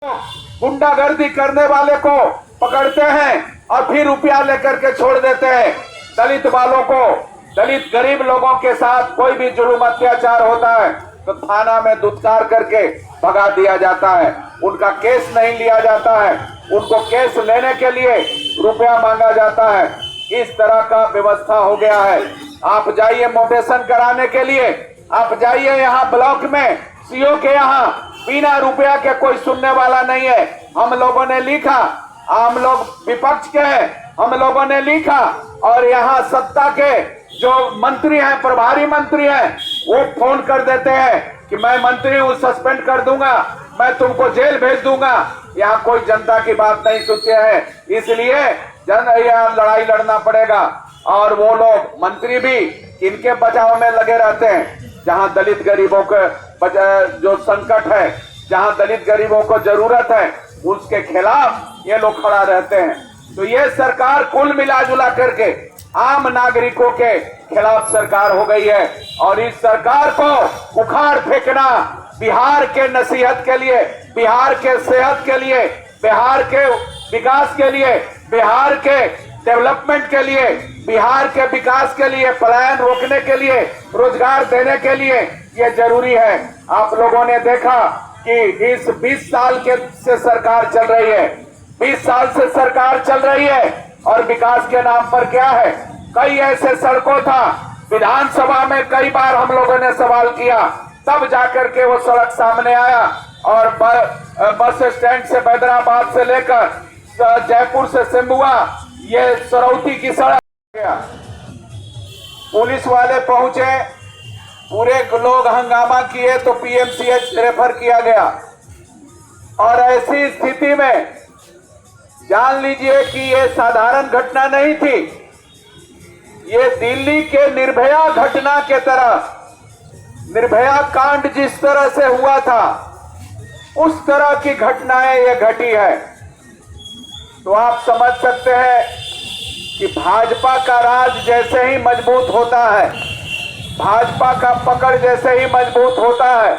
गुंडागर्दी करने वाले को पकड़ते हैं और फिर रुपया लेकर के छोड़ देते हैं। दलित वालों को, दलित गरीब लोगों के साथ कोई भी जुल्म अत्याचार होता है तो थाना में दुत्कार करके भगा दिया जाता है, उनका केस नहीं लिया जाता है, उनको केस लेने के लिए रुपया मांगा जाता है। इस तरह का व्यवस्था हो गया है। आप जाइए मोटेशन कराने के लिए, आप जाइए यहाँ ब्लॉक में सीओ के यहाँ, बिना रुपया के कोई सुनने वाला नहीं है। हम लोगों ने लिखा, हम लोग विपक्ष के हैं, हम लोगों ने लिखा और यहाँ सत्ता के जो मंत्री हैं, प्रभारी मंत्री हैं, वो फोन कर देते हैं कि मैं मंत्री हूँ, सस्पेंड कर दूंगा, मैं तुमको जेल भेज दूंगा। यहाँ कोई जनता की बात नहीं सुनते हैं, इसलिए यहाँ लड़ाई लड़ना पड़ेगा। और वो लोग मंत्री भी इनके बचाव में लगे रहते हैं। जहाँ दलित गरीबों के जो संकट है, जहाँ दलित गरीबों को जरूरत है, उसके खिलाफ ये लोग खड़ा रहते हैं। तो ये सरकार कुल मिलाजुला करके आम नागरिकों के खिलाफ सरकार हो गई है और इस सरकार को उखाड़ फेंकना बिहार के नसीहत के लिए, बिहार के सेहत के लिए, बिहार के विकास के लिए, बिहार के डेवलपमेंट के लिए, बिहार के विकास के लिए, पलायन रोकने के लिए, रोजगार देने के लिए ये जरूरी है। आप लोगों ने देखा कि इस 20 साल से सरकार चल रही है, 20 साल से सरकार चल रही है और विकास के नाम पर क्या है, कई ऐसे सड़कों था, विधानसभा में कई बार हम लोगों ने सवाल किया, तब जाकर के वो सड़क सामने आया और बस स्टैंड से हैदराबाद से लेकर जयपुर से सिम्बुआ ये सरौती की सड़क गया। पुलिस वाले पहुंचे, पूरे लोग हंगामा किए तो पीएमसीएच रेफर किया गया। और ऐसी स्थिति में जान लीजिए कि ये साधारण घटना नहीं थी, ये दिल्ली के निर्भया घटना के तरह, निर्भया कांड जिस तरह से हुआ था उस तरह की घटनाएं ये घटी है। तो आप समझ सकते हैं कि भाजपा का राज जैसे ही मजबूत होता है, भाजपा का पकड़ जैसे ही मजबूत होता है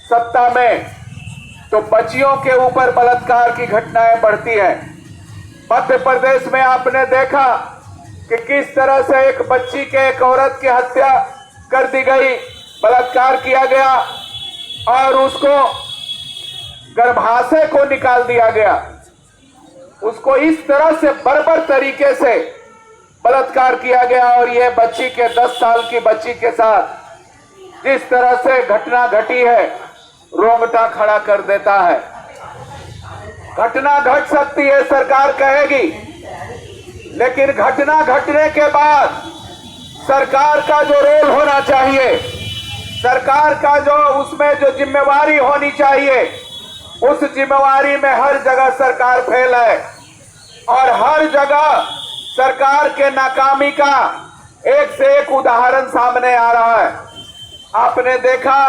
सत्ता में, तो बच्चियों के ऊपर बलात्कार की घटनाएं बढ़ती है। मध्य प्रदेश में आपने देखा कि किस तरह से एक बच्ची के, एक औरत की हत्या कर दी गई, बलात्कार किया गया और उसको गर्भाशय को निकाल दिया गया। उसको इस तरह से बर्बर तरीके से बलात्कार किया गया और ये बच्ची के 10 साल की बच्ची के साथ जिस तरह से घटना घटी है, रोंगटा खड़ा कर देता है। घटना घट सकती है, सरकार कहेगी, लेकिन घटना घटने के बाद सरकार का जो रोल होना चाहिए, सरकार का जो उसमें जो जिम्मेवारी होनी चाहिए, उस जिम्मेवारी में हर जगह सरकार फेल है और हर जगह सरकार के नाकामी का एक से एक उदाहरण सामने आ रहा है। आपने देखा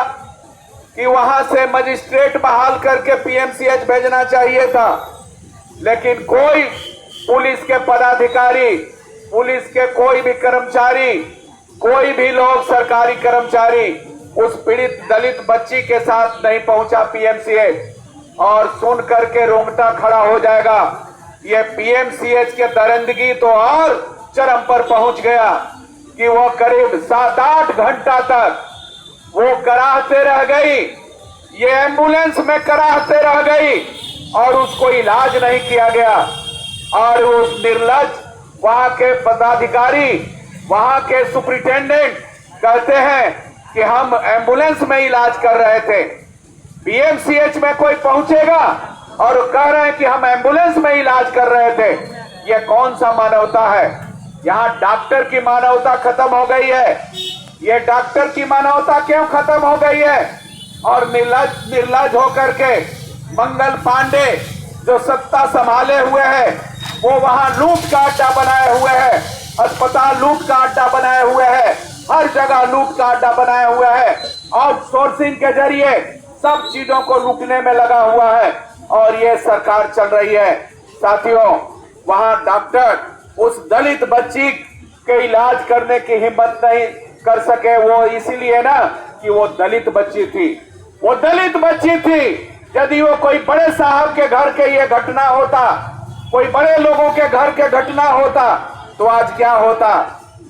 कि वहां से मजिस्ट्रेट बहाल करके पीएमसीएच भेजना चाहिए था, लेकिन कोई पुलिस के पदाधिकारी, पुलिस के कोई भी कर्मचारी, कोई भी लोग सरकारी कर्मचारी उस पीड़ित दलित बच्ची के साथ नहीं पहुंचा पीएमसीएच। और सुन करके रोंगटा खड़ा हो जाएगा। ये पीएमसीएच के दरिंदगी तो और चरम पर पहुंच गया कि वो करीब 7-8 घंटा तक वो कराहते रह गई, ये एम्बुलेंस में कराहते रह गई और उसको इलाज नहीं किया गया। और उस निर्लज वहां के पदाधिकारी, वहां के सुपरिटेंडेंट कहते हैं कि हम एम्बुलेंस में इलाज कर रहे थे। पीएमसीएच में कोई पहुंचेगा और कह रहे हैं कि हम एम्बुलेंस में इलाज कर रहे थे। यह कौन सा मानवता है? यहाँ डॉक्टर की मानवता खत्म हो गई है। ये डॉक्टर की मानवता क्यों खत्म हो गई है? और निर्लज होकर के मंगल पांडे जो सत्ता संभाले हुए हैं, वो वहां लूट का अड्डा बनाए हुए हैं, अस्पताल लूट का अड्डा बनाए हुए हैं, हर जगह लूट का अड्डा बनाए हुए हैं, आउटसोर्सिंग के जरिए सब चीजों को लूटने में लगा हुआ है और ये सरकार चल रही है। साथियों, वहां डॉक्टर उस दलित बच्ची के इलाज करने की हिम्मत नहीं कर सके। वो इसीलिए ना कि वो दलित बच्ची थी, वो दलित बच्ची थी। यदि वो कोई बड़े साहब के घर के ये घटना होता, कोई बड़े लोगों के घर के घटना होता, तो आज क्या होता।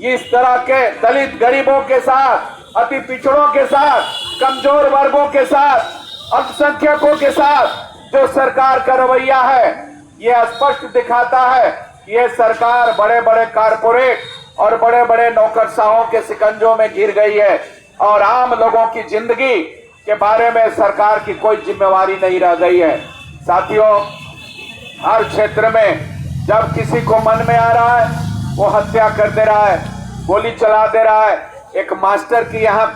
इस तरह के दलित गरीबों के साथ, अति पिछड़ों के साथ, कमजोर वर्गों के साथ, अल्पसंख्यकों के साथ जो सरकार का रवैया है, यह स्पष्ट दिखाता है कि यह सरकार बड़े बड़े कारपोरेट और बड़े बड़े नौकरशाहों के शिकंजों में घिर गई है और आम लोगों की जिंदगी के बारे में सरकार की कोई जिम्मेवारी नहीं रह गई है। साथियों, हर क्षेत्र में जब किसी को मन में आ रहा है वो हत्या कर दे रहा है, गोली चला दे रहा है। एक मास्टर की यहाँ